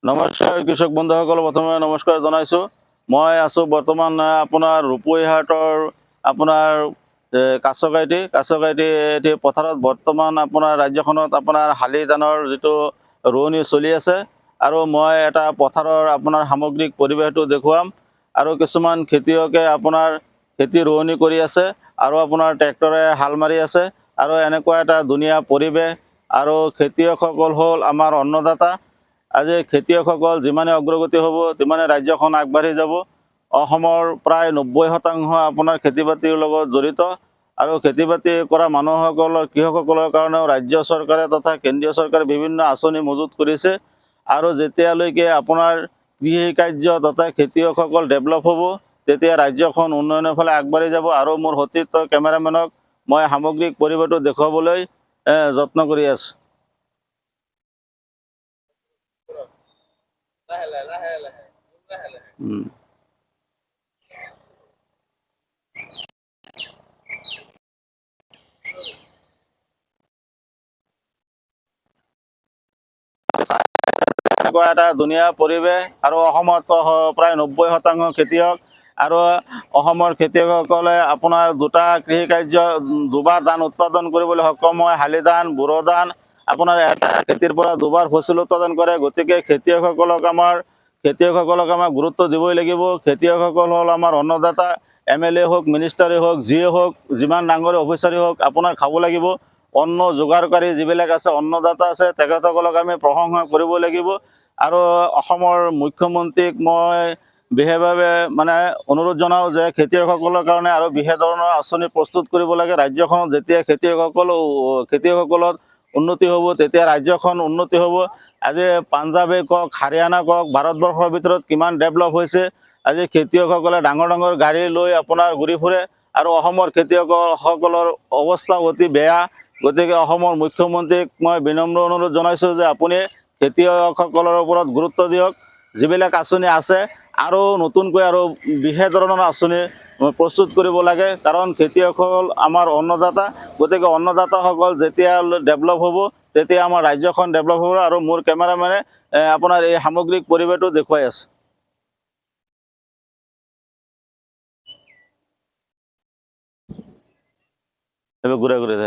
নমস্কাৰ কৃষক বন্ধুসকল, প্ৰথমে নমস্কাৰ জনাইছোঁ। মই আছোঁ বৰ্তমান আপোনাৰ ৰূপৈহাটৰ আপোনাৰ কাছকাইটি এটি পথাৰত বৰ্তমান আপোনাৰ ৰাজ্যখনত আপোনাৰ শালি ধানৰ যিটো ৰোৱনী চলি আছে, আৰু মই এটা পথাৰৰ আপোনাৰ সামগ্ৰিক পৰিৱেশটো দেখুৱাম। আৰু কিছুমান খেতিয়কে আপোনাৰ খেতি ৰোৱনী কৰি আছে আৰু আপোনাৰ ট্ৰেক্টৰে হাল মাৰি আছে, আৰু এনেকুৱা এটা ধুনীয়া পৰিৱেশ। আৰু খেতিয়কসকল হ'ল আমাৰ অন্নদাতা। আজি খেতিয়কসকল যিমানে অগ্ৰগতি হ'ব সিমানে ৰাজ্যখন আগবাঢ়ি যাব। অসমৰ প্ৰায় 90% আপোনাৰ খেতি বাতিৰ লগত জড়িত, আৰু খেতি বাতি কৰা মানুহসকলৰ কৃষকসকলৰ কাৰণেও ৰাজ্য চৰকাৰে তথা কেন্দ্ৰীয় চৰকাৰে বিভিন্ন আঁচনি মজুত কৰিছে। আৰু যেতিয়ালৈকে আপোনাৰ কৃষি কাৰ্য তথা খেতিয়কসকল ডেভেলপ হ'ব, তেতিয়া ৰাজ্যখন উন্নয়নৰ ফালে আগবাঢ়ি যাব। আৰু মোৰ সতীৰ্থ কেমেৰামেনক মই সামগ্ৰিক পৰিৱেশটো দেখুৱাবলৈ যত্ন কৰি আছোঁ। এনেকুৱা এটা ধুনীয়া পৰিৱেশ, আৰু অসমত প্ৰায় 90% খেতিয়ক, আৰু অসমৰ খেতিয়কসকলে আপোনাৰ দুটা কৃষি কাৰ্য দুবাৰ ধান উৎপাদন কৰিবলৈ সক্ষম হয়। শালি ধান, বুৰো ধান আপোনাৰ এটা খেতিৰ পৰা দুবাৰ ফচল উৎপাদন কৰে। গতিকে খেতিয়কসকলক আমাৰ গুৰুত্ব দিবই লাগিব। খেতিয়কসকল হ'ল আমাৰ অন্নদাতা। MLA হওক, মিনিষ্টাৰেই হওক, যিয়ে হওক, যিমান ডাঙৰ অফিচাৰেই হওক, আপোনাৰ খাব লাগিব। অন্ন যোগাৰকাৰী যিবিলাক আছে, অন্নদাতা আছে, তেখেতসকলক আমি প্ৰশংসা কৰিব লাগিব। আৰু অসমৰ মুখ্যমন্ত্ৰীক মই বিশেষভাৱে অনুৰোধ জনাওঁ যে খেতিয়কসকলৰ কাৰণে আৰু বিশেষ ধৰণৰ আঁচনি প্ৰস্তুত কৰিব লাগে। ৰাজ্যখনত যেতিয়া খেতিয়কসকলৰ উন্নতি হ'ব, তেতিয়া ৰাজ্যখন উন্নতি হ'ব। আজি পাঞ্জাৱে কওক, হাৰিয়ানা কওক, ভাৰতবৰ্ষৰ ভিতৰত কিমান ডেভেলপ হৈছে। আজি খেতিয়কসকলে ডাঙৰ ডাঙৰ গাড়ী লৈ আপোনাৰ ঘূৰি ফুৰে, আৰু অসমৰ খেতিয়কসকলৰ অৱস্থা অতি বেয়া। গতিকে অসমৰ মুখ্যমন্ত্ৰীক মই বিনম্ৰ অনুৰোধ জনাইছোঁ যে আপুনি খেতিয়কসকলৰ ওপৰত গুৰুত্ব দিয়ক। যিবিলাক আঁচনি আছে আৰু নতুনকৈ আৰু বিশেষ ধৰণৰ আঁচনি প্ৰস্তুত কৰিব লাগে, কাৰণ খেতিয়কসকল আমাৰ অন্নদাতা। গতিকে অন্নদাতাসকল যেতিয়া ডেভেলপ হ'ব, তেতিয়া আমাৰ ৰাজ্যখন ডেভেলপ হ'ব। আৰু মোৰ কেমেৰামেনে আপোনাৰ এই সামগ্ৰিক পৰিৱেশটো দেখুৱাই আছে। ঘূৰাই ঘূৰাই